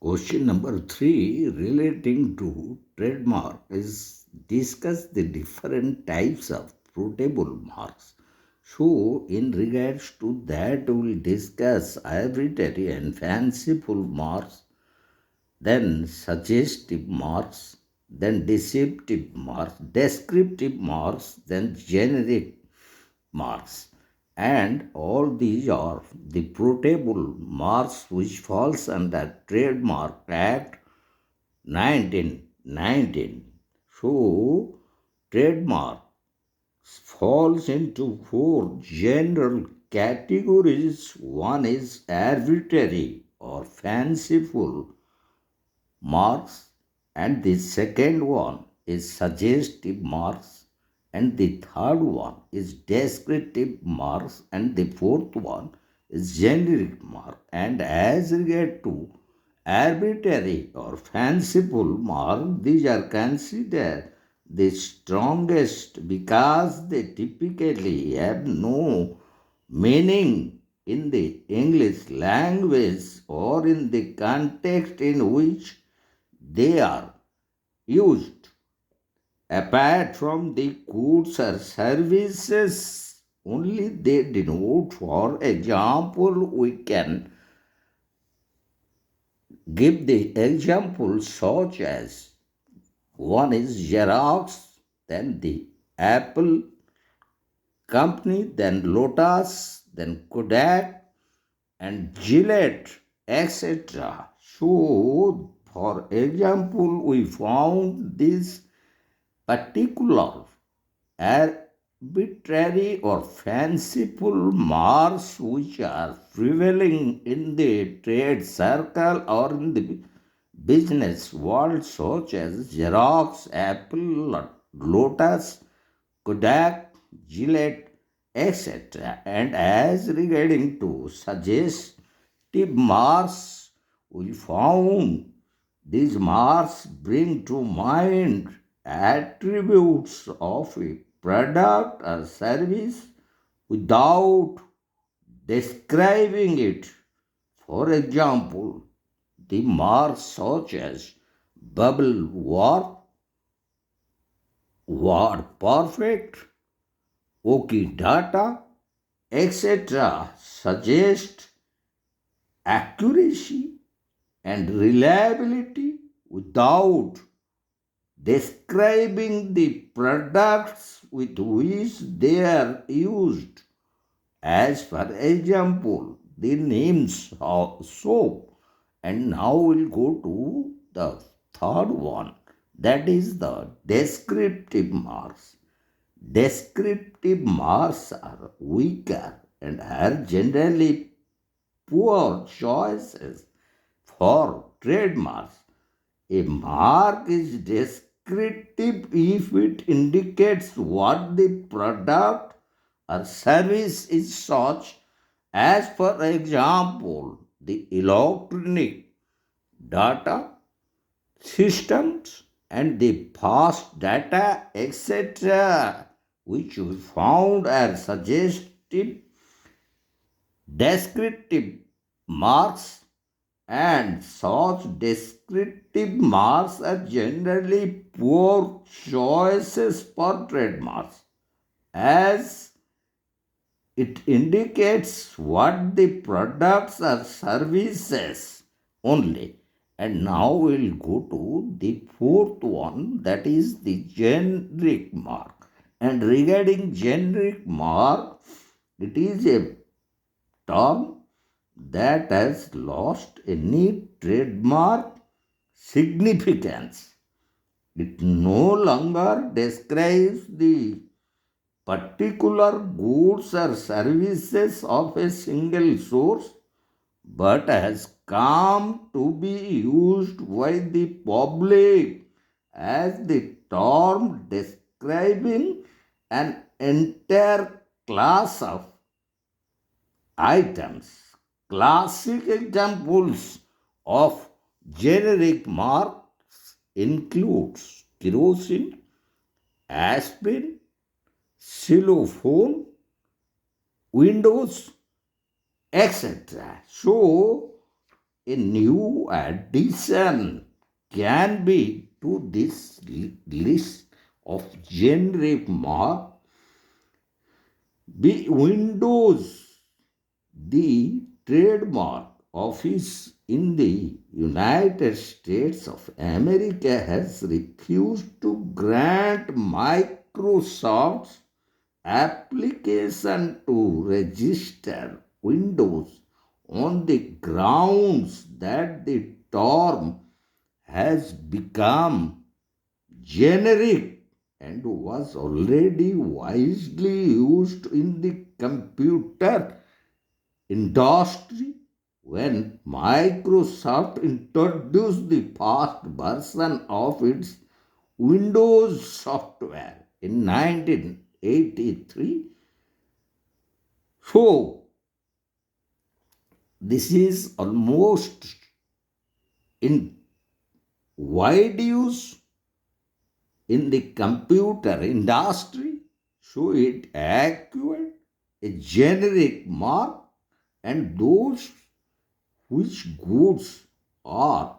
Question number 3 relating to trademark is discuss the different types of portable marks. So, in regards to that, we will discuss arbitrary and fanciful marks, then suggestive marks, then deceptive marks, descriptive marks, then generic marks. And all these are the portable marks which falls under Trademark Act 1919. So, trademark falls into four general categories. One is arbitrary or fanciful marks, and the second one is suggestive marks, and the third one is descriptive marks, and the fourth one is generic mark. And as regard to arbitrary or fanciful mark, these are considered the strongest because they typically have no meaning in the English language or in the context in which they are used. Apart from the goods or services, only they denote. For example, we can give the examples such as one is Xerox, then the Apple company, then Lotus, then Kodak, and Gillette, etc. So, for example, we found this particular arbitrary or fanciful marks which are prevailing in the trade circle or in the business world, such as Xerox, Apple, Lotus, Kodak, Gillette, etc. And as regarding to suggestive marks, we found these marks bring to mind attributes of a product or service without describing it. For example, the marks such as bubble warp, word perfect, OK data, etc. suggest accuracy and reliability without describing the products with which they are used. As for example, the names of soap. And now we'll go to the third one, that is the descriptive marks. Descriptive marks are weaker and are generally poor choices for trademarks. A mark is descriptive if it indicates what the product or service is, such as, for example, the electronic data systems and the past data, etc., which we found are suggestive. Descriptive marks and such descriptive marks are generally poor choices for trademarks, as it indicates what the products or services only. And now we'll go to the fourth one, that is the generic mark. And regarding generic mark, it is a term that has lost any trademark significance. It no longer describes the particular goods or services of a single source, but has come to be used by the public as the term describing an entire class of items. Classic examples of generic marks includes kerosene, aspirin, xylophone, windows, etc. So, a new addition can be to this list of generic mark be Windows. The trademark office in the United States of America has refused to grant Microsoft's application to register Windows on the grounds that the term has become generic and was already widely used in the computer industry. When Microsoft introduced the first version of its Windows software in 1983. So, this is almost in wide use in the computer industry. So, it acquired a generic mark, and those which goods are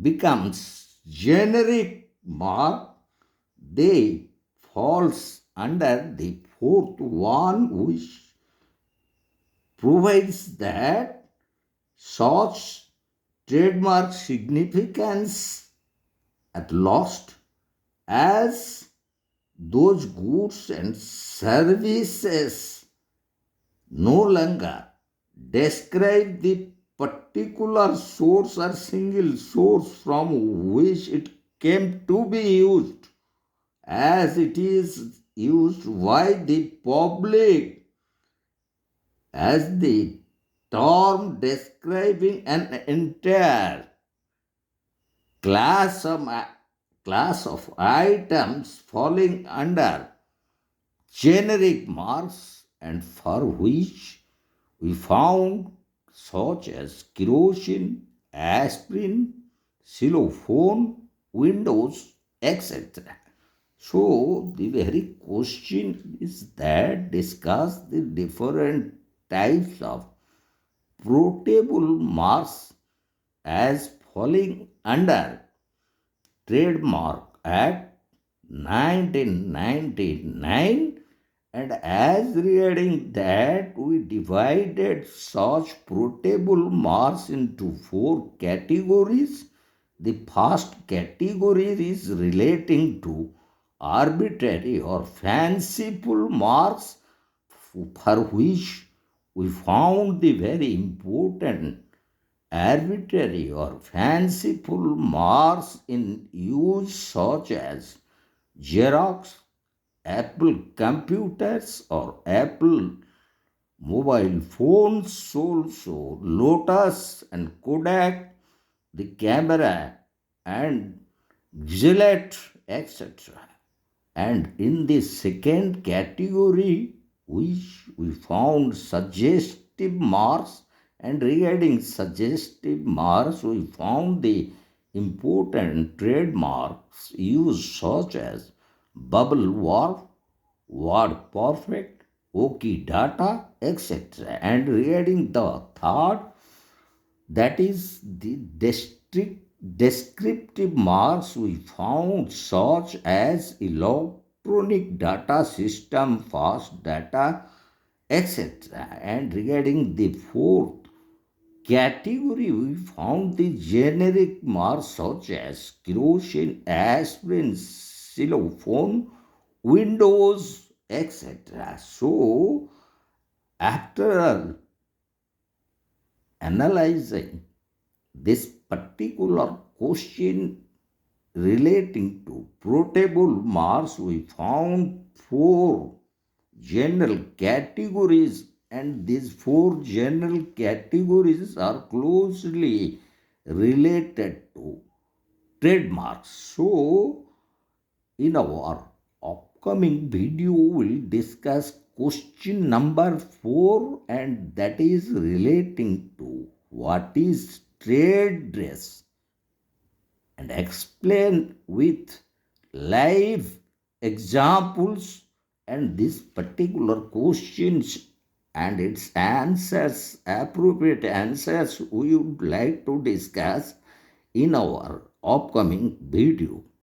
becomes generic mark, they falls under the fourth one, which provides that such trademark significance at lost as those goods and services no longer describe the particular source or single source from which it came to be used, as it is used by the public as the term describing an entire class of, class of items falling under generic marks, and for which we found such as kerosene, aspirin, xylophone, windows, etc. So the very question is that discuss the different types of portable marks as falling under Trademark Act 1999, and as regarding that we divided such portable marks into four categories. The first category is relating to arbitrary or fanciful marks, for which we found the very important arbitrary or fanciful marks in use, such as Xerox, Apple computers or Apple mobile phones, also Lotus and Kodak, the camera and Gillette, etc. And in the second category, which we found suggestive marks, and regarding suggestive marks, we found the important trademarks used, such as bubble warp, word perfect, OK data, etc. And regarding the third, that is the descriptive marks, we found such as electronic data system, fast data, etc. And regarding the fourth category, we found the generic marks such as kerosene, aspirin, xylophone, windows, etc. So, after analyzing this particular question relating to portable marks, we found four general categories, and these four general categories are closely related to trademarks. So, in our upcoming video, we'll discuss question number 4, and that is relating to what is trade dress, and explain with live examples. And this particular questions and its answers, appropriate answers, we would like to discuss in our upcoming video.